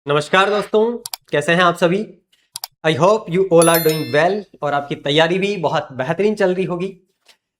नमस्कार दोस्तों, कैसे हैं आप सभी। I hope you all are doing well और आपकी तैयारी भी बहुत बेहतरीन चल रही होगी।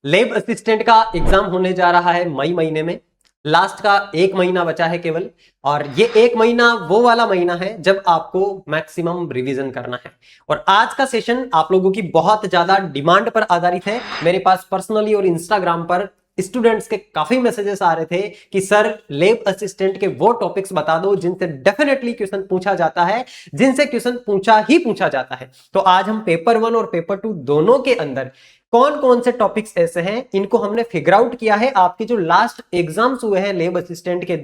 लैब असिस्टेंट का एग्जाम होने जा रहा है मई महीने में। लास्ट का एक महीना बचा है केवल, और ये एक महीना वो वाला महीना है जब आपको मैक्सिमम रिवीजन करना है। और आज का सेशन आप लोगों की बहुत ज्यादा डिमांड पर आधारित है। मेरे पास पर्सनली और इंस्टाग्राम पर स्टूडेंट्स के काफी मैसेजेस आ रहे थे कि सर लैब असिस्टेंट के वो टॉपिक्स बता दो जिनसे डेफिनेटली क्वेश्चन पूछा जाता है, जिनसे क्वेश्चन पूछा जाता है। तो आज हम पेपर 1 और पेपर 2 दोनों के अंदर कौन कौन से टॉपिक्स ऐसे हैं, इनको हमने फिगर आउट किया है। आपके जो लास्ट एग्जाम्स हुए हैं लैब असिस्टेंट के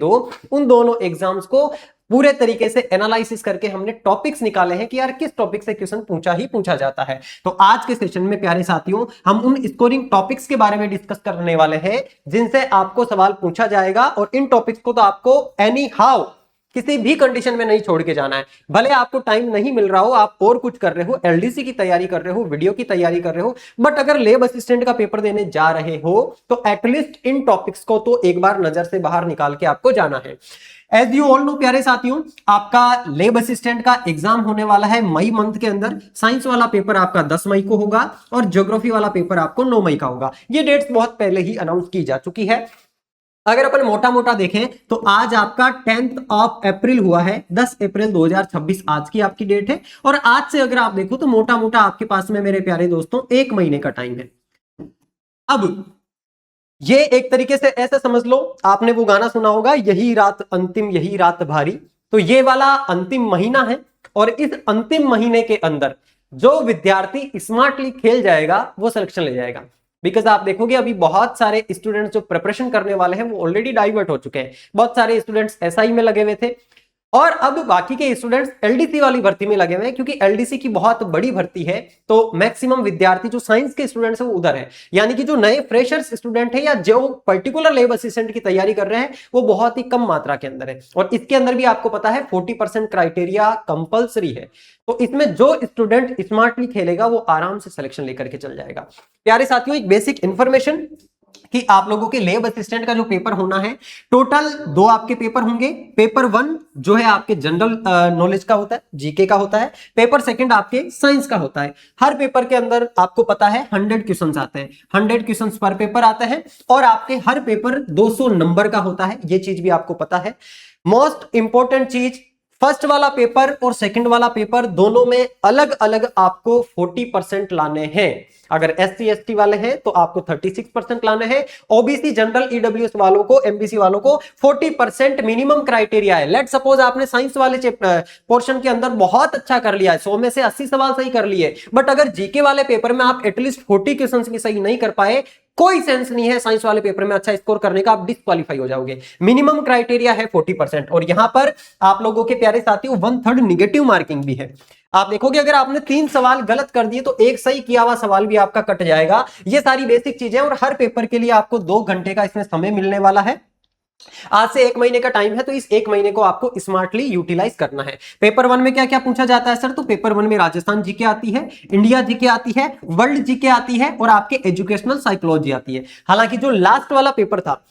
उन दोनों एग्जाम्स को पूरे तरीके से एनालिसिस करके हमने टॉपिक्स निकाले हैं कि यार किस टॉपिक से क्वेश्चन पूछा जाता है। तो आज के सेशन में प्यारे साथियों हम उन स्कोरिंग टॉपिक्स के बारे में डिस्कस करने वाले हैं जिनसे आपको सवाल पूछा जाएगा, और इन टॉपिक्स को तो आपको एनी हाउ किसी भी कंडीशन में नहीं छोड़ के जाना है। भले आपको टाइम नहीं मिल रहा हो, आप और कुछ कर रहे हो, एलडीसी की तैयारी कर रहे हो, वीडियो की तैयारी कर रहे हो, बट अगर लैब असिस्टेंट का पेपर देने जा रहे हो तो एटलीस्ट इन टॉपिक्स को तो एक बार नजर से बाहर निकाल के आपको जाना है। एज यू ऑल नो प्यारे साथियों, आपका लैब असिस्टेंट का एग्जाम होने वाला है मई मंथ के अंदर। साइंस वाला पेपर आपका 10 मई को होगा और ज्योग्राफी वाला पेपर आपको 9 मई का होगा। ये डेट्स बहुत पहले ही अनाउंस की जा चुकी है। अगर अपन मोटा मोटा देखें तो आज आपका 10th ऑफ अप्रैल हुआ है, 10 अप्रैल 2026 आज की आपकी डेट है। और आज से अगर आप देखो तो मोटा मोटा आपके पास में मेरे प्यारे दोस्तों एक महीने का टाइम है। अब ये एक तरीके से ऐसे समझ लो, आपने वो गाना सुना होगा, यही रात अंतिम यही रात भारी। तो ये वाला अंतिम महीना है, और इस अंतिम महीने के अंदर जो विद्यार्थी स्मार्टली खेल जाएगा वो सिलेक्शन ले जाएगा। बिकॉज आप देखोगे अभी बहुत सारे स्टूडेंट्स जो प्रिपरेशन करने वाले हैं वो ऑलरेडी डाइवर्ट हो चुके हैं। बहुत सारे स्टूडेंट्स एसआई में लगे हुए थे, और अब बाकी के स्टूडेंट्स एलडीसी वाली भर्ती में लगे हुए हैं, क्योंकि एलडीसी की बहुत बड़ी भर्ती है। तो मैक्सिमम विद्यार्थी जो साइंस के स्टूडेंट्स हैं वो उधर है, यानी कि जो नए फ्रेशर्स स्टूडेंट हैं या जो पर्टिकुलर लैब असिस्टेंट की तैयारी कर रहे हैं वो बहुत ही कम मात्रा के अंदर है। और इसके अंदर भी आपको पता है 40% क्राइटेरिया कंपल्सरी है। तो इसमें जो स्टूडेंट स्मार्टली खेलेगा वो आराम से सिलेक्शन लेकर के चल जाएगा। प्यारे साथियों, एक बेसिक इंफॉर्मेशन कि आप लोगों के लैब असिस्टेंट का जो पेपर होना है, टोटल 2 आपके पेपर होंगे। पेपर 1 जो है आपके जनरल नॉलेज का होता है, जीके का होता है। पेपर 2 आपके साइंस का होता है। हर पेपर के अंदर आपको पता है 100 क्वेश्चंस आते हैं, 100 क्वेश्चंस पर पेपर आते हैं, और आपके हर पेपर 200 नंबर का होता है। ये चीज भी आपको पता है। मोस्ट इंपॉर्टेंट चीज, फर्स्ट वाला पेपर और सेकंड वाला पेपर दोनों में अलग अलग आपको 40% लाने हैं। अगर एससी एसटी वाले हैं तो आपको 36% लाने हैं। ओबीसी जनरल ईडब्ल्यूएस वालों को, एमबीसी वालों को 40% मिनिमम क्राइटेरिया है। लेट सपोज आपने साइंस वाले पोर्शन के अंदर बहुत अच्छा कर लिया है, 100 में से 80 सवाल सही कर लिए, बट अगर जीके वाले पेपर में आप एटलीस्ट 40 क्वेश्चंस भी सही नहीं कर पाए, कोई सेंस नहीं है साइंस वाले पेपर में अच्छा स्कोर करने का, आप डिस्क्वालीफाई हो जाओगे। मिनिमम क्राइटेरिया है 40%। और यहां पर आप लोगों के प्यारे साथियों 1/3 निगेटिव मार्किंग भी है। आप देखोगे अगर आपने 3 सवाल गलत कर दिए तो एक सही किया हुआ सवाल भी आपका कट जाएगा। ये सारी बेसिक चीजें, और हर पेपर के लिए आपको 2 घंटे का इसमें समय मिलने वाला है। आज से एक महीने का टाइम है, तो इस एक महीने को आपको स्मार्टली यूटिलाइज करना है। पेपर 1 में क्या क्या पूछा जाता है सर? तो पेपर 1 में राजस्थान जीके आती है, इंडिया जीके आती है, वर्ल्ड जीके आती है, और आपके एजुकेशनल साइकोलॉजी आती है। हालांकि जो लास्ट वाला पेपर था,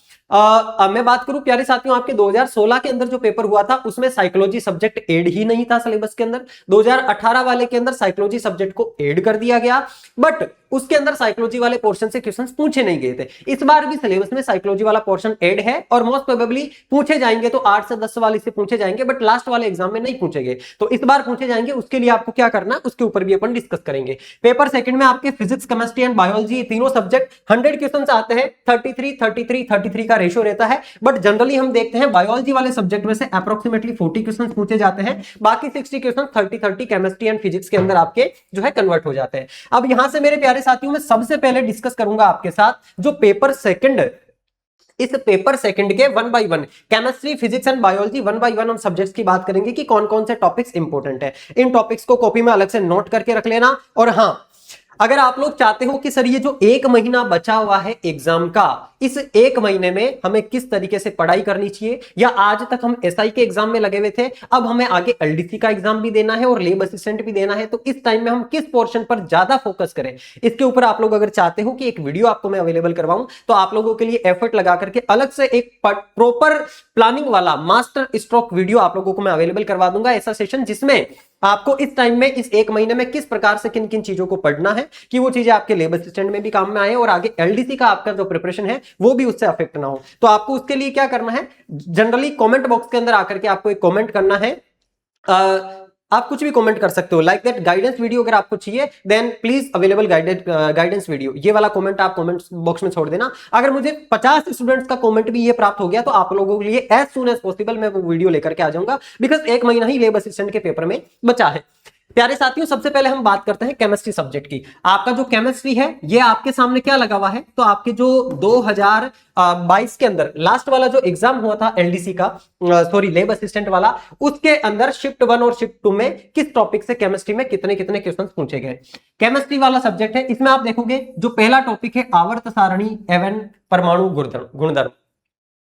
मैं बात करूं प्यारे साथियों, आपके 2016 के अंदर जो पेपर हुआ था उसमें साइकोलॉजी सब्जेक्ट ऐड ही नहीं था सिलेबस के अंदर। 2018 वाले के अंदर साइकोलॉजी सब्जेक्ट को ऐड कर दिया गया, बट उसके अंदर साइकोलॉजी वाले पोर्शन से क्वेश्चंस पूछे नहीं गए थे। इस बार भी सिलेबस में साइकोलॉजी वाला पोर्शन ऐड है, और मोस्ट प्रोबेबली पूछे जाएंगे तो 8 से 10 सवाल इससे पूछे जाएंगे, बट लास्ट वाले एग्जाम में नहीं पूछेंगे। तो इस बार पूछे जाएंगे, उसके लिए आपको क्या करना है उसके ऊपर भी अपन डिस्कस करेंगे। पेपर 2 में आपके फिजिक्स, केमिस्ट्री एंड बायोलॉजी तीनों सब्जेक्ट 100 क्वेश्चन आते हैं। 33 का रेशियो रहता है, बट जनरली हम देखते हैं बायोलॉजी वाले सब्जेक्ट में से अप्रोक्सीमेटली 40 क्वेश्चन पूछे जाते हैं। बाकी 60 क्वेश्चन 30 केमिस्ट्री एंड फिजिक्स के अंदर आपके जो है कन्वर्ट हो जाते हैं। अब यहां से मेरे प्यारे साथियों में सबसे पहले डिस्कस करूंगा आपके साथ जो पेपर 2, इस पेपर 2 के 1 by 1 chemistry, physics and biology 1 by 1 हम सब्जेक्ट्स की बात करेंगे कि कौन कौन से टॉपिक्स इंपॉर्टेंट है। इन टॉपिक्स को कॉपी में अलग से नोट करके रख लेना। और हां, अगर आप लोग चाहते हो कि सर ये जो 1 महीना बचा हुआ है एग्जाम का, इस 1 महीने में हमें किस तरीके से पढ़ाई करनी चाहिए, या आज तक हम एसआई के एग्जाम में लगे हुए थे, अब हमें आगे एलडीसी का एग्जाम भी देना है और लेब असिस्टेंट भी देना है, तो इस टाइम में हम किस पोर्शन पर ज्यादा फोकस करें, इसके ऊपर आप लोग अगर चाहते हो कि एक वीडियो आपको मैं अवेलेबल करवाऊं, तो आप लोगों के लिए एफर्ट लगा करके अलग से एक प्रॉपर प्लानिंग वाला मास्टर स्ट्रोक वीडियो आप लोगों को मैं अवेलेबल करवा दूंगा, ऐसा सेशन जिसमें आपको इस टाइम में इस 1 महीने में किस प्रकार से किन किन चीजों को पढ़ना है कि वो चीजें आपके लेबर असिस्टेंट में भी काम में आए और आगे एलडीसी का आपका जो प्रिपरेशन है वो भी उससे अफेक्ट ना हो। तो आपको उसके लिए क्या करना है, जनरली कमेंट बॉक्स के अंदर आकर के आपको एक कमेंट करना है। आप कुछ भी कमेंट कर सकते हो, लाइक दैट गाइडेंस वीडियो अगर आपको चाहिए then please available guidance video, ये वाला कमेंट आप कमेंट बॉक्स में छोड़ देना। अगर मुझे 50 स्टूडेंट्स का कमेंट भी ये प्राप्त हो गया तो आप लोगों के लिए एज सुन एज पॉसिबल मैं वो वीडियो लेकर के आ जाऊंगा, बिकॉज 1 महीना ही लेब असिस्टेंट के पेपर में बचा है। प्यारे साथियों, सबसे पहले हम बात करते हैं केमिस्ट्री सब्जेक्ट की। आपका जो केमिस्ट्री है ये आपके सामने क्या लगा हुआ है, तो आपके जो 2022 के अंदर लास्ट वाला जो एग्जाम हुआ था एलडीसी का, सॉरी लेब असिस्टेंट वाला, उसके अंदर शिफ्ट 1 और शिफ्ट 2 में किस टॉपिक से केमिस्ट्री में कितने कितने क्वेश्चंस पूछे गए। केमिस्ट्री वाला सब्जेक्ट है, इसमें आप देखोगे जो पहला टॉपिक है आवर्त सारणी एवं परमाणु गुणधर्म,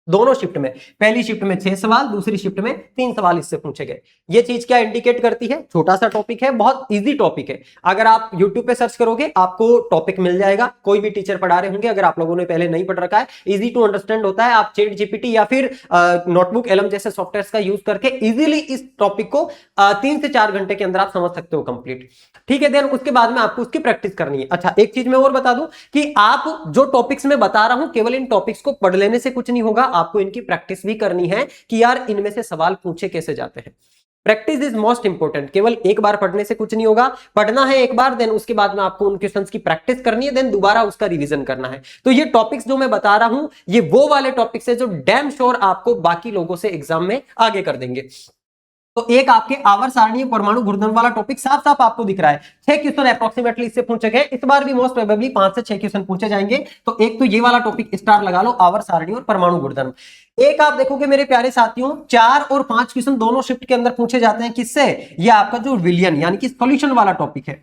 दोनों शिफ्ट में, पहली शिफ्ट में 6 सवाल, दूसरी शिफ्ट में 3 सवाल इससे पूछे गए। ये चीज क्या इंडिकेट करती है, छोटा सा टॉपिक है, बहुत इजी टॉपिक है। अगर आप YouTube पे सर्च करोगे आपको टॉपिक मिल जाएगा, कोई भी टीचर पढ़ा रहे होंगे, अगर आप लोगों ने पहले नहीं पढ़ रखा है, इजी टू अंडरस्टैंड होता है। आप चैट जीपीटी या फिर नोटबुक एलएम जैसे सॉफ्टवेयर का यूज करके इजीली इस टॉपिक को 3 से 4 घंटे के अंदर आप समझ सकते हो कंप्लीट। ठीक है, देन उसके बाद में आपको उसकी प्रैक्टिस करनी है। अच्छा, एक चीज मैं और बता दूं कि आप जो टॉपिक्स में बता रहा हूं, केवल इन टॉपिक्स को पढ़ लेने से कुछ नहीं होगा, आपको इनकी प्रैक्टिस भी करनी है कि यार इनमें से सवाल पूछे कैसे जाते हैं। प्रैक्टिस इज मोस्ट इंपोर्टेंट, केवल एक बार पढ़ने से कुछ नहीं होगा, पढ़ना है एक बार, देन उसके बाद में आपको उन क्वेश्चंस की प्रैक्टिस करनी है, देन दोबारा उसका रिवीजन करना है। तो ये टॉपिक्स जो मैं बता रहा हूं ये वो वाले टॉपिक्स है जो डैम श्योर आपको बाकी लोगों से एग्जाम में आगे कर देंगे। तो एक आपके आवर्त सारणी परमाणु घूर्णन वाला टॉपिक साफ साफ आपको दिख रहा है, 6 क्वेश्चन अप्रोक्सीमेटली इससे पूछे गए, इस बार भी मोस्ट प्रोबेबली 5 से 6 क्वेश्चन पूछे जाएंगे। तो एक तो ये वाला टॉपिक स्टार लगा लो, आवर्त सारणी और परमाणु घूर्णन। एक आप देखोगे मेरे प्यारे साथियों 4 और 5 क्वेश्चन दोनों शिफ्ट के अंदर पूछे जाते हैं, किससे, ये आपका जो विलियन यानी कि सॉल्यूशन वाला टॉपिक है।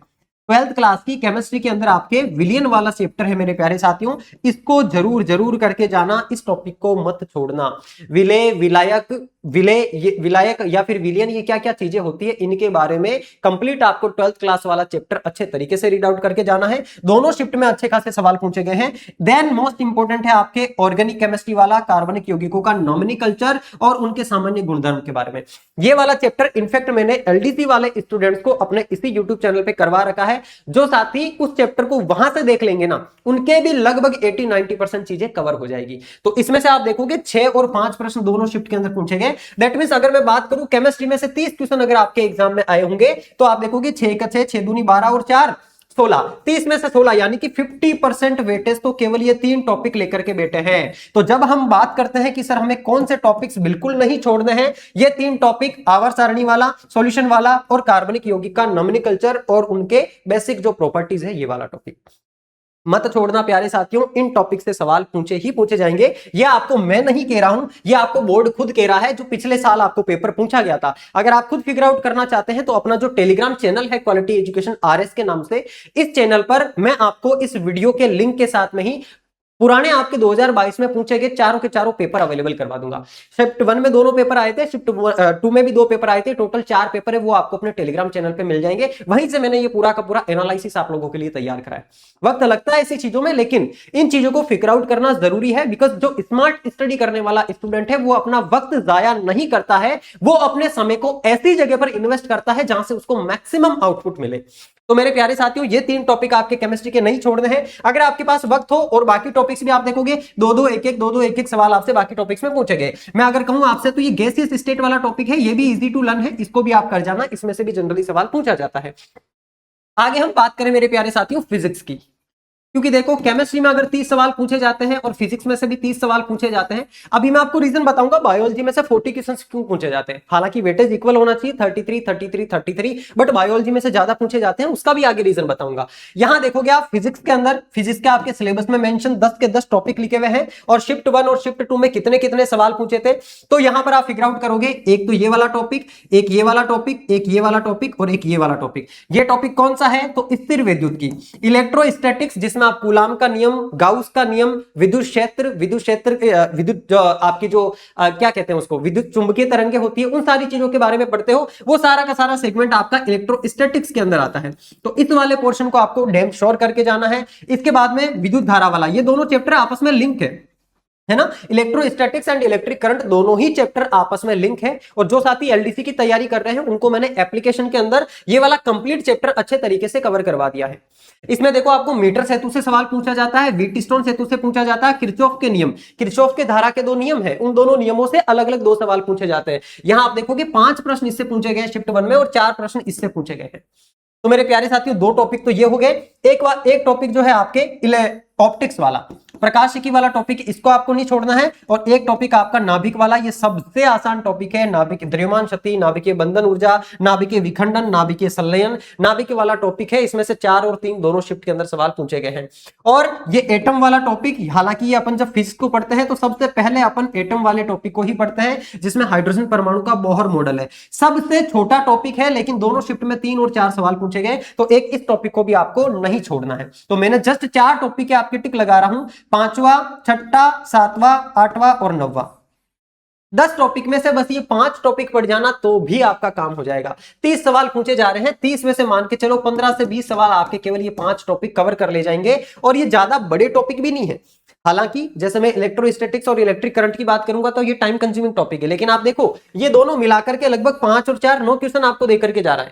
12th क्लास की केमिस्ट्री के अंदर आपके विलियन वाला चैप्टर है मेरे प्यारे साथियों, इसको जरूर जरूर करके जाना, इस टॉपिक को मत छोड़ना। विलय, विलायक, विलायक या फिर विलियन, ये क्या क्या चीजें होती है इनके बारे में कंप्लीट आपको 12th क्लास वाला चैप्टर अच्छे तरीके से रीड आउट करके जाना है। दोनों शिफ्ट में अच्छे खासे सवाल पूछे गए हैं। देन मोस्ट इंपोर्टेंट है आपके ऑर्गेनिक केमिस्ट्री वाला, कार्बनिक यौगिकों का नॉमिनिकल्चर और उनके सामान्य गुणधर्म के बारे में। ये वाला चैप्टर इनफैक्ट मैंने एलडीसी वाले स्टूडेंट्स को अपने इसी यूट्यूब चैनल पे करवा रखा है। जो साथी उस चैप्टर को वहां से देख लेंगे ना, उनके भी लगभग 80-90% चीजें कवर हो जाएगी। तो इसमें से आप देखोगे 6 और 5 प्रश्न दोनों शिफ्ट के अंदर पूछे गए। दैट मींस अगर मैं बात करूं केमिस्ट्री में से 30 क्वेश्चन अगर आपके एग्जाम में आए होंगे तो आप देखोगे 6 का 6, 6 दूनी 12 और 4 16, 30 में से 16 यानी कि 50% वेटेज तो केवल ये 3 टॉपिक लेकर के बैठे हैं। तो जब हम बात करते हैं कि सर हमें कौन से टॉपिक्स बिल्कुल नहीं छोड़ने हैं, ये 3 टॉपिक आवर्त सारणी वाला, सॉल्यूशन वाला और कार्बनिक यौगिक का नॉमिनिकल्चर और उनके बेसिक जो प्रॉपर्टीज है, ये वाला टॉपिक मत छोड़ना प्यारे साथियों। इन टॉपिक से सवाल पूछे ही पूछे जाएंगे, ये आपको मैं नहीं कह रहा हूं, ये आपको बोर्ड खुद कह रहा है, जो पिछले साल आपको पेपर पूछा गया था। अगर आप खुद फिगर आउट करना चाहते हैं तो अपना जो टेलीग्राम चैनल है क्वालिटी एजुकेशन आरएस के नाम से, इस चैनल पर मैं आपको इस वीडियो के लिंक के साथ में ही पुराने आपके 2022 में पूछे गए चारों के चारों पेपर अवेलेबल करवा दूंगा। शिफ्ट 1 में दोनों पेपर आए थे, शिफ्ट 2 में भी 2 पेपर आए थे, टोटल 4 पेपर है, वो आपको अपने टेलीग्राम चैनल पे मिल जाएंगे। वहीं से मैंने ये पूरा का पूरा एनालिसिस आप लोगों के लिए तैयार करा है। वक्त लगता है ऐसी चीजों में, लेकिन इन चीजों को फिगर आउट करना जरूरी है, बिकॉज जो स्मार्ट स्टडी करने वाला स्टूडेंट है वो अपना वक्त जाया नहीं करता है, वो अपने समय को ऐसी जगह पर इन्वेस्ट करता है जहां से उसको मैक्सिमम आउटपुट मिले। तो मेरे प्यारे साथियों ये 3 टॉपिक आपके केमिस्ट्री के नहीं छोड़ने हैं। अगर आपके पास वक्त हो और बाकी टॉपिक्स भी आप देखोगे 2-2 1-1 सवाल आपसे बाकी टॉपिक्स में पूछे गए। मैं अगर कहूं आपसे तो ये गैसियस स्टेट वाला टॉपिक है, ये भी इजी टू लर्न है, इसको भी आप कर जाना, इसमें से भी जनरली सवाल पूछा जाता है। आगे हम बात करें मेरे प्यारे साथियों फिजिक्स की। क्योंकि देखो केमिस्ट्री में अगर 30 सवाल पूछे जाते हैं और फिजिक्स में से भी 30 सवाल पूछे जाते हैं। अभी मैं आपको रीजन बताऊंगा बायोलॉजी में से 40 क्वेश्चन क्यों पूछे जाते हैं। हालांकि वेटेज इक्वल होना चाहिए 33 33 33, बट बायोलॉजी में से ज्यादा पूछे जाते हैं, उसका भी आगे रीजन बताऊंगा। यहां देखोगे आप फिजिक्स के अंदर, फिजिक्स के आपके सिलेबस में मेंशन 10 के 10 टॉपिक लिखे हुए हैं और शिफ्ट 1 और शिफ्ट 2 में कितने कितने सवाल पूछे थे। तो यहां पर आप फिगर आउट करोगे, एक तो ये वाला टॉपिक, एक ये वाला टॉपिक, एक ये वाला टॉपिक और एक ये वाला टॉपिक। ये टॉपिक कौन सा है? तो स्थिर विद्युत की इलेक्ट्रोस्टैटिक्स, जिसमें आप कूलाम का नियम, गाउस का नियम, विद्युत क्षेत्र, विद्युत आपकी जो क्या कहते हैं उसको, विद्युत चुंबकीय तरंगे होती है, उन सारी चीजों के बारे में पढ़ते हो। वो सारा का सारा सेगमेंट आपका इलेक्ट्रोस्टैटिक्स के अंदर आता है। तो इस वाले पोर्शन को आपको डैम श्योर करके जाना है। इसके बाद में विद्युत धारा वाला, ये दोनों चैप्टर आपस में लिंक है ना। इलेक्ट्रोस्टैटिक्स एंड इलेक्ट्रिक करंट दोनों ही चैप्टर आपस में लिंक है। और जो साथी एलडीसी की तैयारी कर रहे हैं उनको मैंने एप्लीकेशन के अंदर ये वाला कंप्लीट चैप्टर अच्छे तरीके से कवर करवा दिया है। इसमें देखो आपको मीटर सेतु से सवाल पूछा जाता है, व्हीटस्टोन सेतु से पूछा जाता है, किरचॉफ के नियम, किरचॉफ के धारा के 2 नियम है, उन दोनों नियमों से अलग अलग 2 सवाल पूछे जाते हैं। यहां आप देखोगे 5 प्रश्न इससे पूछे गए शिफ्ट 1 में और 4 प्रश्न इससे पूछे गए हैं। तो मेरे प्यारे साथियों 2 टॉपिक तो ये हो गए। एक टॉपिक जो है आपके ऑप्टिक्स वाला, प्रकाशिकी वाला टॉपिक, इसको आपको नहीं छोड़ना है। और एक टॉपिक आपका नाभिक वाला, ये सबसे आसान टॉपिक है। नाभिक द्रव्यमान शक्ति, नाभिकीय बंधन ऊर्जा, नाभिकीय विखंडन, नाभिकीय संलयन, नाभिक वाला टॉपिक है। इसमें से 4 और 3 दोनों शिफ्ट के अंदर सवाल पूछे गए हैं। और ये एटम वाला टॉपिक, हालांकि ये अपन जब फिजिक्स को पढ़ते हैं तो सबसे पहले अपन एटम वाले टॉपिक को ही पढ़ते हैं, जिसमें हाइड्रोजन परमाणु का बोहर मॉडल है। सबसे छोटा टॉपिक है, लेकिन दोनों शिफ्ट में 3 और 4 सवाल पूछे गए। तो एक इस टॉपिक को भी आपको नहीं छोड़ना है। तो मैंने जस्ट 4 टॉपिक के आपके टिक लगा रहा हूं, 5वां, 6ठा, 7वां, 8वां और 9वां। 10 टॉपिक में से बस ये 5 टॉपिक पढ़ जाना तो भी आपका काम हो जाएगा। 30 सवाल पूछे जा रहे हैं, 30 में से मान के चलो 15 से 20 सवाल आपके केवल ये 5 टॉपिक कवर कर ले जाएंगे। और ये ज्यादा बड़े टॉपिक भी नहीं है। हालांकि जैसे मैं इलेक्ट्रोस्टैटिक्स और इलेक्ट्रिक करंट की बात करूंगा तो ये टाइम कंज्यूमिंग टॉपिक है, लेकिन आप देखो ये दोनों मिलाकर के लगभग 5 और 4 9 क्वेश्चन आपको देकर के जा रहा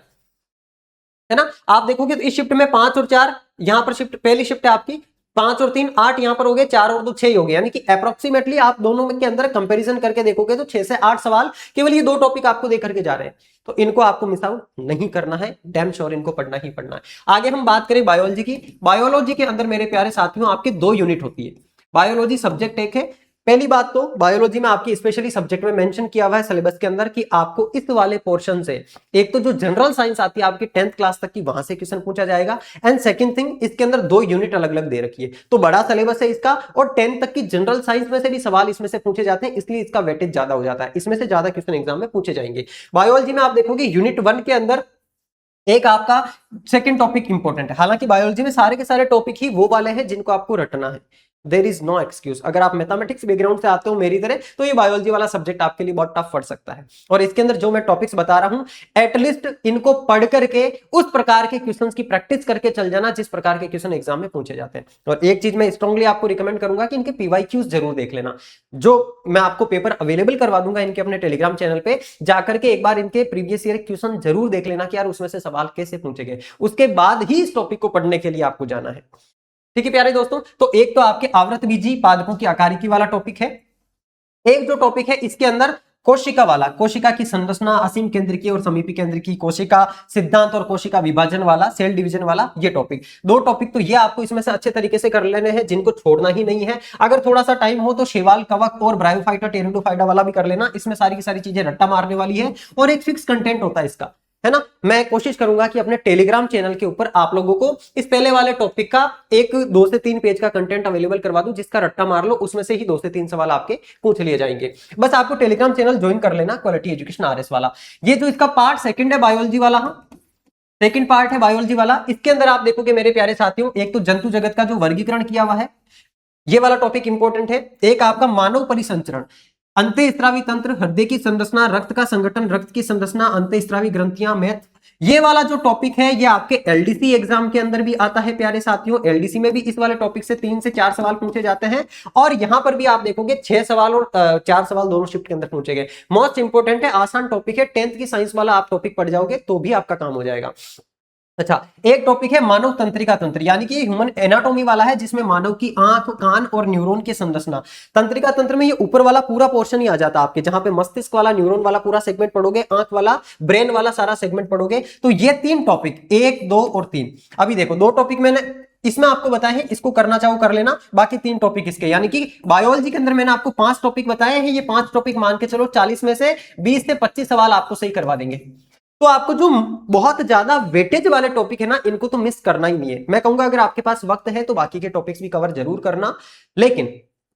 है ना। आप देखोगे तो इस शिफ्ट में 5 और 4, यहां पर शिफ्ट पहली शिफ्ट है आपकी 5 और 3 8, यहां पर हो गए 4 और 2 6 हो गए। यानी कि अप्रोक्सीमेटली आप दोनों के अंदर कंपैरिजन करके देखोगे तो 6 से 8 सवाल केवल ये 2 टॉपिक आपको देकर के जा रहे हैं। तो इनको आपको मिस आउट नहीं करना है, डैम श्योर इनको पढ़ना ही पढ़ना है। आगे हम बात करें बायोलॉजी की। बायोलॉजी के अंदर मेरे प्यारे साथियों आपके 2 यूनिट होती है। बायोलॉजी सब्जेक्ट एक है। पहली बात तो बायोलॉजी में आपकी स्पेशली सब्जेक्ट में मेंशन किया हुआ है सिलेबस के अंदर कि आपको इस वाले पोर्शन से एक तो जो जनरल साइंस आती है आपकी 10th क्लास तक की, वहां से क्वेश्चन पूछा जाएगा। एंड सेकंड थिंग, इसके अंदर 2 यूनिट अलग अलग दे रखी है। तो बड़ा सिलेबस है इसका और 10th तक की जनरल साइंस में से भी सवाल इसमें से पूछे जाते हैं, इसलिए इसका वेटेज ज्यादा हो जाता है। इसमें से ज्यादा क्वेश्चन एग्जाम में पूछे जाएंगे। बायोलॉजी में आप देखोगे यूनिट 1 के अंदर एक आपका सेकंड टॉपिक इंपॉर्टेंट है। हालांकि बायोलॉजी में सारे के सारे टॉपिक ही वो वाले हैं जिनको आपको रटना है। There is no excuse. अगर आप मैथमेटिक्स बैकग्राउंड से आते हो मेरी तरह तो ये बायोलॉजी वाला सब्जेक्ट आपके लिए बहुत टफ पड़ सकता है। और इसके अंदर जो मैं टॉपिक्स बता रहा हूं एटलीस्ट इनको पढ़ करके उस प्रकार के क्वेश्चंस की प्रैक्टिस करके चल जाना जिस प्रकार के क्वेश्चन एग्जाम में पूछे जाते हैं। और एक चीज मैं स्ट्रांगली आपको रिकमेंड करूंगा कि इनके पीवाईक्यूज जरूर देख लेना। जो मैं आपको पेपर अवेलेबल करवा दूंगा इनके अपने टेलीग्राम चैनल पे, जाकर के एक बार इनके प्रीवियस ईयर क्वेश्चन जरूर देख लेना कि यार उसमें से सवाल कैसे पूछे गए। उसके बाद ही इस टॉपिक को पढ़ने के लिए आपको जाना है। ठीक है प्यारे दोस्तों, तो एक तो आपके आवर्त बीजी पादपों की आकारिकी वाला टॉपिक है। एक जो टॉपिक है इसके अंदर कोशिका वाला, कोशिका की संरचना, असीम केंद्र की और समीपी केंद्र की, कोशिका सिद्धांत और कोशिका विभाजन वाला, सेल डिवीजन वाला, ये टॉपिक 2 टॉपिक तो ये आपको इसमें से अच्छे तरीके से कर लेने हैं, जिनको छोड़ना ही नहीं है। अगर थोड़ा सा टाइम हो तो शेवाल, कवक और ब्रायोफाइटा, टेरिडोफाइटा वाला भी कर लेना। इसमें सारी की सारी चीजें रट्टा मारने वाली है और एक फिक्स कंटेंट होता है इसका, है ना। मैं कोशिश करूंगा कि अपने टेलीग्राम चैनल के ऊपर आप लोगों को इस पहले वाले टॉपिक का 2 से 3 पेज का कंटेंट अवेलेबल करवा दूं, जिसका रट्टा मार लो, उसमें से ही 2 से 3 सवाल आपके पूछ लिए जाएंगे। बस आपको टेलीग्राम चैनल ज्वाइन कर लेना, क्वालिटी एजुकेशन RS वाला। ये जो इसका पार्ट सेकंड है बायोलॉजी वाला, सेकंड पार्ट है बायोलॉजी वाला। इसके अंदर आप देखोगे मेरे प्यारे साथियों, एक तो जंतु जगत का जो वर्गीकरण किया हुआ है, ये वाला टॉपिक इंपॉर्टेंट है। एक आपका मानव परिसंचरण, अंतःस्रावी तंत्र, हृदय की संरचना, रक्त का संगठन, रक्त की संरचना, अंतःस्रावी ग्रंथियां, मैथ, ये वाला जो टॉपिक है ये आपके एलडीसी एग्जाम के अंदर भी आता है प्यारे साथियों। एलडीसी में भी इस वाले टॉपिक से 3 से 4 सवाल पूछे जाते हैं और यहां पर भी आप देखोगे 6 सवाल और 4 सवाल दोनों शिफ्ट के अंदर पूछे गए। मोस्ट इंपोर्टेंट है, आसान टॉपिक है, 10th की साइंस वाला आप टॉपिक पढ़ जाओगे तो भी आपका काम हो जाएगा। अच्छा, एक टॉपिक है मानव तंत्रिका तंत्र, यानी कि ह्यूमन एनाटॉमी वाला है, जिसमें मानव की आंख, कान और न्यूरॉन की संरचना। तंत्रिका तंत्र में ये ऊपर वाला पूरा पोर्शन ही आ जाता है आपके, जहां पे मस्तिष्क वाला, न्यूरॉन वाला पूरा सेगमेंट पढ़ोगे, आंख वाला, ब्रेन वाला सारा सेगमेंट पढ़ोगे। तो ये 3 टॉपिक 1 2 और 3। अभी देखो 2 टॉपिक मैंने इसमें आपको बताए हैं, इसको करना चाहो कर लेना, बाकी 3 टॉपिक इसके, यानी कि बायोलॉजी के अंदर मैंने आपको 5 टॉपिक बताए हैं, ये 5 टॉपिक मान के चलो 40 में से 20 से 25 सवाल आपको सही करवा देंगे। तो आपको जो बहुत ज्यादा वेटेज वाले टॉपिक है ना, इनको तो मिस करना ही नहीं है। मैं कहूंगा अगर आपके पास वक्त है तो बाकी के टॉपिक्स भी कवर जरूर करना, लेकिन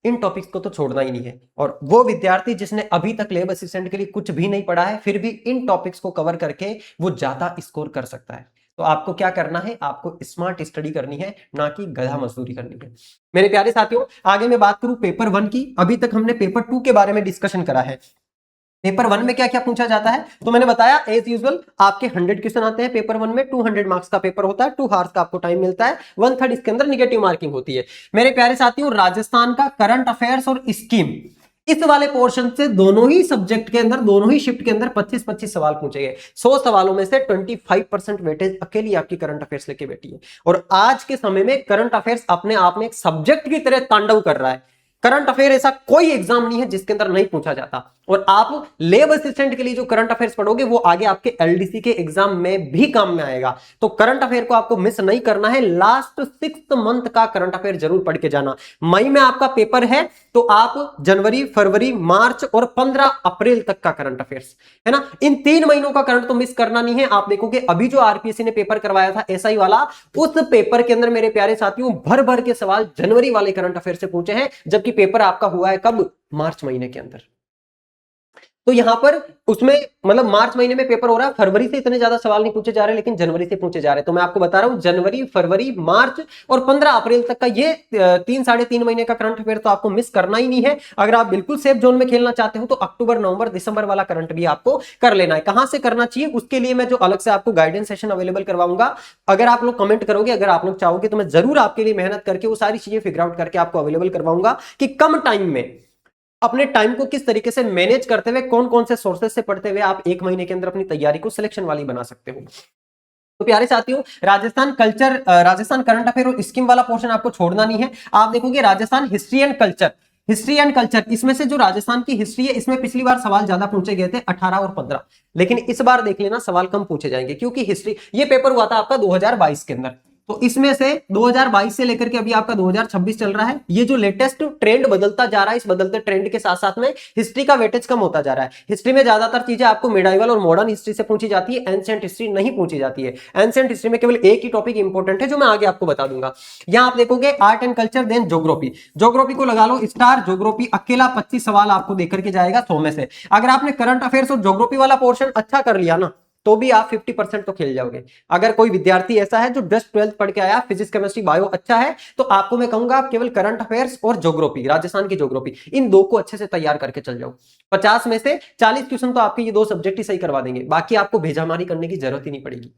इन टॉपिक्स को तो छोड़ना ही नहीं है। और वो विद्यार्थी जिसने अभी तक लैब असिस्टेंट के लिए कुछ भी नहीं पढ़ा है, फिर भी इन टॉपिक्स को कवर करके वो ज्यादा स्कोर कर सकता है। तो आपको क्या करना है, आपको स्मार्ट स्टडी करनी है, ना कि गधा मजदूरी करनी है। मेरे प्यारे साथियों, आगे मैं बात करूं पेपर 1 की। अभी तक हमने पेपर 2 के बारे में डिस्कशन करा है। पेपर 1 में क्या क्या पूछा जाता है, तो मैंने बताया एज यूजुअल आपके 100 क्वेश्चन आते हैं पेपर 1 में। 200 मार्क्स का पेपर होता है, 2 आवर्स का आपको टाइम मिलता है, 1/3 इसके अंदर निगेटिव मार्किंग होती है। मेरे प्यारे साथियों, राजस्थान का करंट अफेयर्स और स्कीम, इस वाले पोर्शन से दोनों ही सब्जेक्ट के अंदर, दोनों ही शिफ्ट के अंदर 25-25 सवाल पूछे गए। 100 सवालों में से 25% वेटेज अकेली आपकी करंट अफेयर्स लेके बैठी है। और आज के समय में करंट अफेयर्स अपने आप में एक सब्जेक्ट की तरह तांडव कर रहा है। करंट अफेयर ऐसा कोई एग्जाम नहीं है जिसके अंदर नहीं पूछा जाता। और आप लेब असिस्टेंट के लिए जो करंट अफेयर्स पढ़ोगे वो आगे आपके एलडीसी के एग्जाम में भी काम में आएगा। तो करंट अफेयर को आपको मिस नहीं करना है। लास्ट 6 मंथ का करंट अफेयर जरूर पढ़ के जाना। मई में आपका पेपर है, तो आप जनवरी, फरवरी, मार्च और 15 अप्रैल तक का करंट अफेयर्स है ना, इन 3 महीनों का करंट तो मिस करना नहीं है। आप देखोगे अभी जो आरपीएससी ने पेपर करवाया था एसआई वाला, उस पेपर के अंदर मेरे प्यारे साथियों भर भर के सवाल जनवरी वाले करंट अफेयर से पूछे हैं, जबकि पेपर आपका हुआ है कब, मार्च महीने के अंदर। तो यहां पर उसमें मतलब मार्च महीने में पेपर हो रहा है, फरवरी से इतने ज्यादा सवाल नहीं पूछे जा रहे, लेकिन जनवरी से पूछे जा रहे हैं। तो मैं आपको बता रहा हूं जनवरी, फरवरी, मार्च और 15 अप्रैल तक का ये 3-3.5 महीने का करंट अफेयर तो आपको मिस करना ही नहीं है। अगर आप बिल्कुल सेफ जोन में खेलना चाहते हो तो अक्टूबर, नवंबर, दिसंबर वाला करंट भी आपको कर लेना है। कहां से करना चाहिए उसके लिए मैं जो अलग से आपको गाइडेंस सेशन अवेलेबल करवाऊंगा, अगर आप लोग कमेंट करोगे, अगर आप लोग चाहोगे तो मैं जरूर आपके लिए मेहनत करके वो सारी चीजें फिगर आउट करके आपको अवेलेबल करवाऊंगा कि कम टाइम में अपने टाइम को किस तरीके से मैनेज करते हुए, कौन कौन से सोर्सेज से पढ़ते हुए आप 1 महीने के अंदर अपनी तैयारी को सिलेक्शन वाली बना सकते हो। तो प्यारे साथियों, Rajasthan culture, Rajasthan current affair और स्कीम वाला पोर्शन आपको छोड़ना नहीं है। आप देखोगे Rajasthan history and culture, history and culture, इसमें से जो राजस्थान की हिस्ट्री है, इसमें पिछली बार सवाल ज्यादा पूछे गए थे 18 और 15, लेकिन इस बार देख लेना सवाल कम पूछे जाएंगे, क्योंकि हिस्ट्री ये पेपर हुआ था आपका 2022 के अंदर। तो इसमें से 2022 से लेकर के अभी आपका 2026 चल रहा है। ये जो लेटेस्ट ट्रेंड बदलता जा रहा है, इस बदलते ट्रेंड के साथ साथ में हिस्ट्री का वेटेज कम होता जा रहा है। हिस्ट्री में ज्यादातर चीजें आपको मिडाइवल और मॉडर्न हिस्ट्री से पूछी जाती है, एंशिएंट हिस्ट्री नहीं पूछी जाती है। एंशिएंट हिस्ट्री में केवल एक ही टॉपिक इंपॉर्टेंट है जो मैं आगे आपको बता दूंगा। यहां आप देखोगे art and culture, then geography. Geography को लगा लो स्टार, ज्योग्राफी अकेला 25 सवाल आपको देकर के जाएगा 100 में से। अगर आपने करंट अफेयर्स और ज्योग्राफी वाला पोर्शन अच्छा कर लिया ना, तो भी आप 50% तो खेल जाओगे। अगर कोई विद्यार्थी ऐसा है जो जस्ट 12th पढ़ के आया, फिजिक्स, केमिस्ट्री, बायो अच्छा है, तो आपको मैं कहूंगा आप केवल करंट अफेयर्स और ज्योग्राफी, राजस्थान की ज्योग्राफी, इन 2 को अच्छे से तैयार करके चल जाओ। 50 में से 40 क्वेश्चन तो आपके ये 2 सब्जेक्ट ही सही करवा देंगे, बाकी आपको भेजामारी करने की जरूरत ही नहीं पड़ेगी।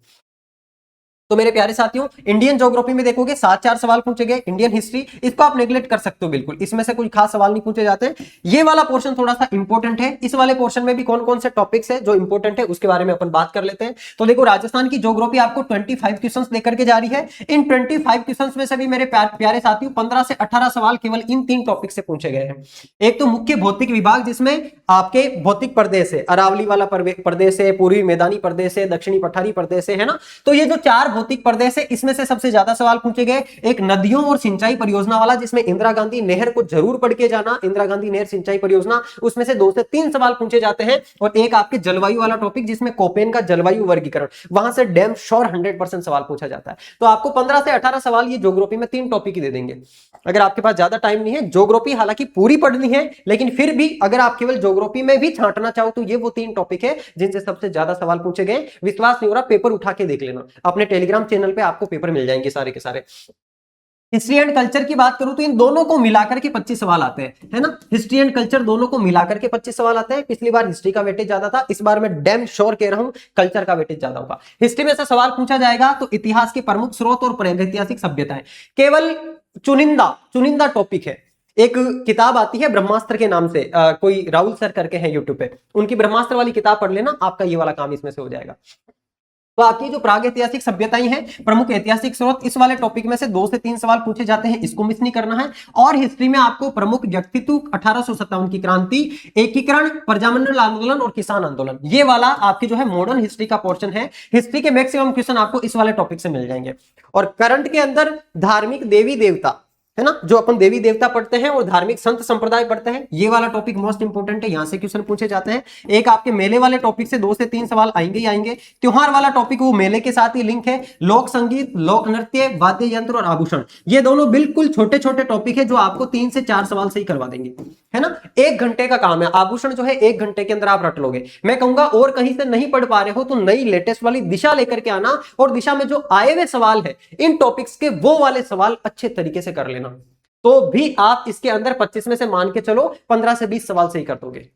तो मेरे प्यारे साथियों, इंडियन ज्योग्राफी में देखोगे 7-4 सवाल पूछे गए। इंडियन हिस्ट्री, इसको आप नेग्लेक्ट कर सकते हो बिल्कुल, इसमें से कोई खास सवाल नहीं पूछे जाते। ये वाला पोर्शन थोड़ा सा इंपॉर्टेंट है। इस वाले पोर्शन में भी कौन कौन से टॉपिक्स है जो इंपॉर्टेंट है उसके बारे में अपन बात कर लेते हैं। तो देखो, राजस्थान की ज्योग्राफी आपको 25 क्वेश्चन लेकर के जा रही है। इन 25 क्वेश्चन में से भी मेरे प्यारे साथियों 15 से 18 सवाल केवल इन 3 टॉपिक से पूछे गए हैं। एक तो मुख्य भौतिक विभाग, जिसमें आपके भौतिक प्रदेश है, अरावली वाला प्रदेश है, पूर्वी मैदानी प्रदेश है, दक्षिणी पठारी प्रदेश है ना। तो ये जो 4 भौतिक प्रदेश है, इसमें से सबसे ज्यादा सवाल पूछे गए। एक नदियों और सिंचाई परियोजना वाला, जिसमें इंदिरा गांधी नहर को जरूर पढ़ के जाना, इंदिरा गांधी नहर सिंचाई परियोजना, उसमें से 2 से 3 सवाल पूछे जाते हैं। और एक आपके जलवायु वाला टॉपिक, जिसमें कोपेन का जलवायु वर्गीकरण, वहां से डैम श्योर 100% सवाल पूछा जाता है। तो आपको 15 से 18 सवाल ये ज्योग्राफी में 3 टॉपिक ही दे देंगे। अगर आपके पास ज्यादा टाइम नहीं है, ज्योग्राफी हालांकि पूरी पढ़नी है, लेकिन फिर भी अगर आप केवल ज्योग्राफी में भी छांटना चाहो तो ये वो 3 टॉपिक है जिनसे सबसे ज्यादा सवाल पूछे गए। विश्वास नहीं हो रहा, पेपर उठा के देख लेना, अपने टेलीग्राम चैनल पे आपको पेपर मिल जाएंगे सारे के सारे। हिस्ट्री एंड कल्चर की बात करूं तो इन दोनों को मिलाकर के 25 सवाल आते हैं, है ना। हिस्ट्री एंड कल्चर दोनों को मिलाकर के 25 सवाल आते हैं। पिछली बार हिस्ट्री का वेटेज ज्यादा था, इस बार मैं डैम श्योर कह रहा हूं कल्चर का वेटेज ज्यादा होगा। हिस्ट्री में से सवाल पूछा जाएगा तो इतिहास के प्रमुख स्रोत और प्रागैतिहासिक सभ्यताएं, केवल चुनिंदा टॉपिक है। एक किताब आती है ब्रह्मास्त्र के नाम से, कोई राहुल सर करके हैं यूट्यूब पे, उनकी ब्रह्मास्त्र वाली किताब पढ़ लेना, आपका ये वाला काम इसमें से हो जाएगा। तो आपकी जो प्राग ऐतिहासिक सभ्यताएं हैं, प्रमुख ऐतिहासिक स्रोत, इस वाले टॉपिक में से 2 से 3 सवाल पूछे जाते हैं, इसको मिस नहीं करना है। और हिस्ट्री में आपको प्रमुख व्यक्तित्व, 1857 की क्रांति, एकीकरण, प्रजामंडल आंदोलन और किसान आंदोलन, ये वाला आपकी जो है मॉडर्न हिस्ट्री का पोर्शन है। हिस्ट्री के मैक्सिमम क्वेश्चन आपको इस वाले टॉपिक से मिल जाएंगे। और करंट के अंदर धार्मिक देवी देवता है ना, जो अपन देवी देवता पढ़ते हैं और धार्मिक संत संप्रदाय पढ़ते हैं, ये वाला टॉपिक मोस्ट इंपोर्टेंट है, यहां से क्वेश्चन पूछे जाते हैं। एक आपके मेले वाले टॉपिक से 2 से 3 सवाल आएंगे ही आएंगे। त्योहार वाला टॉपिक वो मेले के साथ ही लिंक है। लोक संगीत, लोक नृत्य, वाद्य यंत्र और आभूषण, ये दोनों बिल्कुल छोटे छोटे टॉपिक है जो आपको 3 से 4 सवाल से ही करवा देंगे, है ना। 1 घंटे का काम है। आभूषण जो है 1 घंटे के अंदर आप रट लोगे। मैं कहूंगा और कहीं से नहीं पढ़ पा रहे हो तो नई लेटेस्ट वाली दिशा लेकर के आना, और दिशा में जो आए हुए सवाल है इन टॉपिक्स के, वो वाले सवाल अच्छे तरीके से कर लेना, तो भी आप इसके अंदर 25 में से मान के चलो 15 से 20 सवाल सही कर दोगे।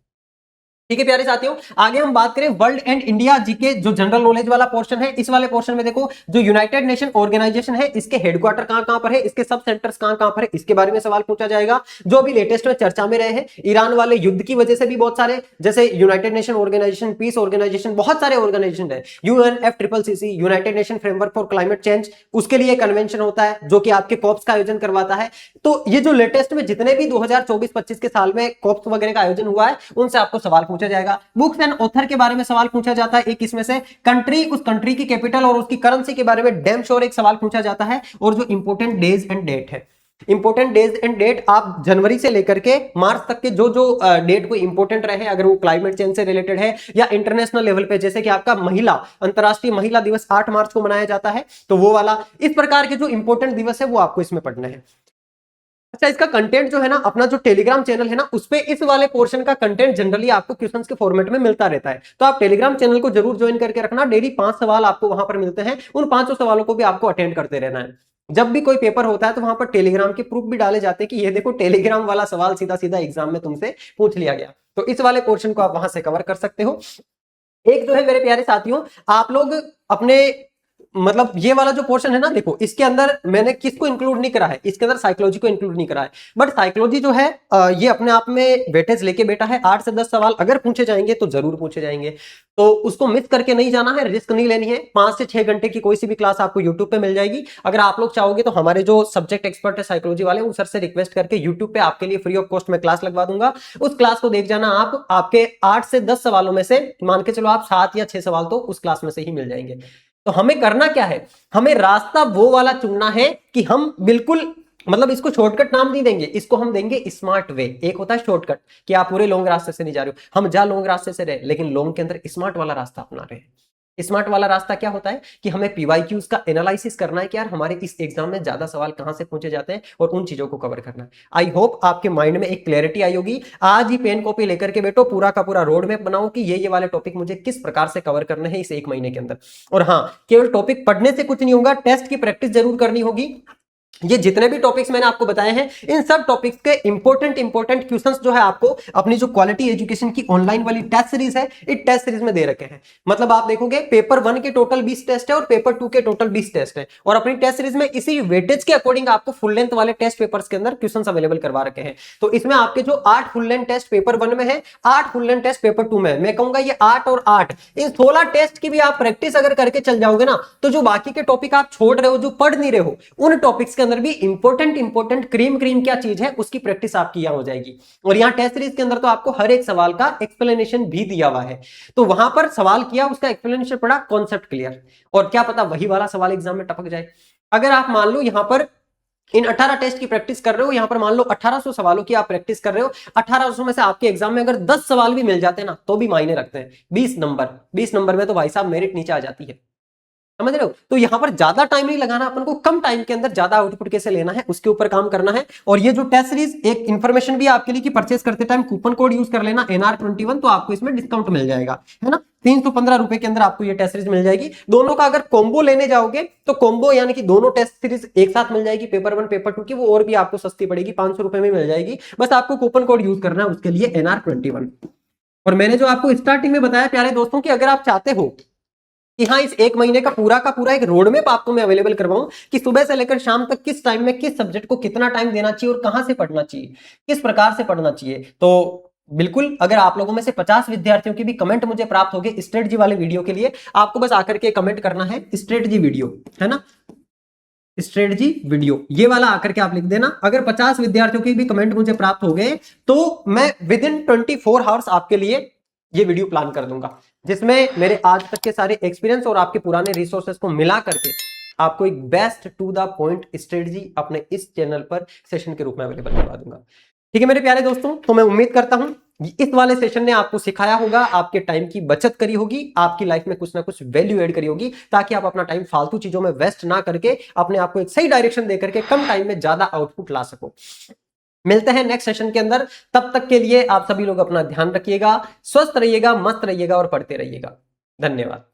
ठीक है प्यारे साथियों, आगे हम बात करें वर्ल्ड एंड इंडिया जीके, जो जनरल नॉलेज वाला पोर्शन है। इस वाले पोर्शन में देखो, जो यूनाइटेड नेशन ऑर्गेनाइजेशन है, इसके हेडक्वार्टर कहां पर है, इसके सब सेंटर्स कहां पर है, इसके बारे में सवाल पूछा जाएगा। जो भी लेटेस्ट में चर्चा में रहे हैं, ईरान वाले युद्ध की वजह से भी बहुत सारे, जैसे united nation organisation, peace organisation, बहुत सारे ऑर्गेनाइजेशन है, UNFCCC, united nation framework for climate change, उसके लिए कन्वेंशन होता है जो कि आपके कॉप्स का आयोजन करवाता है। तो ये जो लेटेस्ट में जितने भी 2024-25 के साल में कॉप्स वगैरह का आयोजन हुआ है, उनसे आपको सवाल पूछा जाएगा। बुक्स एंड ऑथर के बारे में सवाल पूछा जाता है एक इसमें से। कंट्री, उस कंट्री की कैपिटल और उसकी करेंसी के बारे में डैम श्योर एक सवाल पूछा जाता है। और जो इंपोर्टेंट डेज एंड डेट है, इंपोर्टेंट डेज एंड डेट, आप जनवरी से लेकर के मार्च तक के जो जो डेट को इंपोर्टेंट रहे, अगर वो क्लाइमेट चेंज से रिलेटेड है या इंटरनेशनल लेवल पे, जैसे कि आपका अंतरराष्ट्रीय महिला दिवस 8 मार्च को मनाया जाता है, तो वो वाला, इस प्रकार के जो इंपोर्टेंट दिवस है वो आपको इसमें पढ़ना है। अच्छा, इसका कंटेंट जो है ना, अपना जो टेलीग्राम चैनल है ना, उस पे इस वाले पोर्शन का कंटेंट जनरली आपको क्वेश्चंस के फॉर्मेट में मिलता रहता है। तो आप टेलीग्राम चैनल को जरूर ज्वाइन करके रखना। डेली 5 सवाल आपको वहां पर मिलते हैं, उन 5 सवालों को भी आपको अटेंड करते रहना है। जब भी कोई पेपर होता है तो वहां पर टेलीग्राम के प्रूफ भी डाले जाते हैं कि ये देखो टेलीग्राम वाला सवाल सीधा सीधा एग्जाम में तुमसे पूछ लिया गया। तो इस वाले पोर्शन को आप वहां से कवर कर सकते हो। एक जो है मेरे प्यारे साथियों, आप लोग अपने, मतलब ये वाला जो पोर्शन है ना, देखो इसके अंदर मैंने किसको इंक्लूड नहीं करा है, इसके अंदर साइकोलॉजी को इंक्लूड नहीं करा है। बट साइकोलॉजी जो है ये अपने आप में वेटेज लेके बैठा है। 8 से 10 सवाल अगर पूछे जाएंगे तो जरूर पूछे जाएंगे, तो उसको मिस करके नहीं जाना है, रिस्क नहीं लेनी है। 5 से 6 घंटे की कोई सी भी क्लास आपको यूट्यूब पे मिल जाएगी। अगर आप लोग चाहोगे तो हमारे जो सब्जेक्ट एक्सपर्ट है साइकोलॉजी वाले, उन सर से रिक्वेस्ट करके यूट्यूब पे आपके लिए फ्री ऑफ कॉस्ट में क्लास लगवा दूंगा। उस क्लास को देख जाना आप, आपके 8 से 10 सवालों में से मान के चलो आप 7 या 6 सवाल तो उस क्लास में से ही मिल जाएंगे। तो हमें करना क्या है, हमें रास्ता वो वाला चुनना है कि हम बिल्कुल, मतलब इसको शॉर्टकट नाम नहीं देंगे, इसको हम देंगे स्मार्ट वे। एक होता है शॉर्टकट कि आप पूरे लॉन्ग रास्ते से नहीं जा रहे हो, हम जा लॉन्ग रास्ते से रहे, लेकिन लॉन्ग के अंदर स्मार्ट वाला रास्ता अपना रहे। स्मार्ट वाला रास्ता क्या होता है कि हमें पीवाईक्यूज का एनालिसिस करना है कि यार हमारे इस एग्जाम में ज्यादा सवाल कहां से पूछे जाते हैं, और उन चीजों को कवर करना है। आई होप आपके माइंड में एक क्लैरिटी आई होगी। आज ही पेन कॉपी लेकर के बैठो, पूरा का पूरा रोड मैप बनाओ कि ये वाले टॉपिक मुझे किस प्रकार से कवर करने हैं इस 1 महीने के अंदर। और हाँ, केवल टॉपिक पढ़ने से कुछ नहीं होगा, टेस्ट की प्रैक्टिस जरूर करनी होगी। ये जितने भी टॉपिक्स मैंने आपको बताए हैं, इन सब टॉपिक्स के इंपॉर्टेंट क्वेश्चंस जो है आपको अपनी जो क्वालिटी एजुकेशन की ऑनलाइन वाली टेस्ट सीरीज है, इस टेस्ट सीरीज में दे रखे हैं। मतलब आप देखोगे पेपर 1 के टोटल 20 टेस्ट है और पेपर 2 के टोटल 20 टेस्ट है, और अपनी टेस्ट सीरीज में इसी वेटेज के अकॉर्डिंग आपको फुल लेंथ वाले टेस्ट पेपर्स के अंदर क्वेश्चंस अवेलेबल करवा रखे हैं। तो इसमें आपके जो 8 फुल लेंथ टेस्ट पेपर 1 में है, 8 फुल लेंथ टेस्ट पेपर 2 में है। मैं कहूंगा ये 8 और 8, इन 16 टेस्ट की भी आप प्रैक्टिस अगर करके चल जाओगे ना, तो जो बाकी के टॉपिक आप छोड़ रहे हो, जो पढ़ नहीं रहे हो, उन टॉपिक्स के अंदर भी इंपॉर्टेंट क्रीम क्या चीज है उसकी प्रैक्टिस आपकी यहां हो जाएगी। और यहां टेस्ट सीरीज के अंदर तो आपको हर एक सवाल का एक्सप्लेनेशन भी दिया हुआ है, तो वहां पर सवाल किया, उसका एक्सप्लेनेशन पढ़ा, कॉन्सेप्ट क्लियर, और क्या पता वही वाला सवाल एग्जाम में टपक जाए। अगर आप मान लो यहां पर इन 18 टेस्ट की प्रैक्टिस कर रहे हो, यहां पर मान लो 1800 सवालों की आप प्रैक्टिस कर रहे हो, 1800 में से आपके एग्जाम में अगर 10 सवाल भी मिल जाते हैं ना, तो भी मायने रखते हैं। 20 नंबर में तो भाई साहब मेरिट नीचे आ जाती है, समझ रहे हो। तो यहां पर ज्यादा टाइम नहीं लगाना, अपन को कम टाइम के अंदर ज्यादा आउटपुट कैसे लेना है उसके ऊपर काम करना है। और ये जो टेस्ट सीरीज, एक इंफॉर्मेशन भी आपके लिए कि परचेस करते टाइम कूपन कोड यूज कर लेना NR21, तो आपको इसमें डिस्काउंट मिल जाएगा, है ना। 315 रुपए के अंदर आपको ये टेस्ट सीरीज मिल जाएगी। दोनों का अगर कॉम्बो लेने जाओगे तो कॉम्बो यानी कि दोनों टेस्ट सीरीज एक साथ मिल जाएगी, पेपर 1 पेपर 2 की, वो और भी आपको सस्ती पड़ेगी, 500 रुपए में मिल जाएगी। बस आपको कूपन कोड यूज करना है उसके लिए NR21। और मैंने जो आपको स्टार्टिंग में बताया प्यारे दोस्तों कि अगर आप चाहते हो कि हाँ इस 1 महीने का पूरा एक रोड मैप आपको मैं अवेलेबल करवाऊं कि सुबह से लेकर शाम तक किस टाइम में किस सब्जेक्ट को कितना टाइम देना चाहिए और कहां से पढ़ना चाहिए, किस प्रकार से पढ़ना चाहिए, तो बिल्कुल, अगर आप लोगों में से 50 विद्यार्थियों की भी कमेंट मुझे प्राप्त हो गए स्ट्रेटजी वाले वीडियो के लिए, आपको बस आकर के कमेंट करना है स्ट्रेटजी वीडियो, है ना, स्ट्रेटजी वीडियो ये वाला आकर के आप लिख देना। अगर 50 विद्यार्थियों की भी कमेंट मुझे प्राप्त हो गए तो मैं विद इन 24 आवर्स आपके लिए ये वीडियो प्लान कर दूंगा, जिसमें मेरे आज तक के सारे एक्सपीरियंस और आपके पुराने रिसोर्सेस को मिला करके आपको एक best to the point strategy अपने इस चैनल पर सेशन के रूप में अवेलेबल करवा दूंगा। ठीक है मेरे प्यारे दोस्तों, तो मैं उम्मीद करता हूं इस वाले सेशन ने आपको सिखाया होगा, आपके टाइम की बचत करी होगी, आपकी लाइफ में कुछ ना कुछ वैल्यू ऐड करी होगी, ताकि आप अपना टाइम फालतू चीजों में वेस्ट ना करके अपने आप को एक सही डायरेक्शन दे करके कम टाइम में ज्यादा आउटपुट ला सको। मिलते हैं नेक्स्ट सेशन के अंदर, तब तक के लिए आप सभी लोग अपना ध्यान रखिएगा, स्वस्थ रहिएगा, मस्त रहिएगा और पढ़ते रहिएगा। धन्यवाद।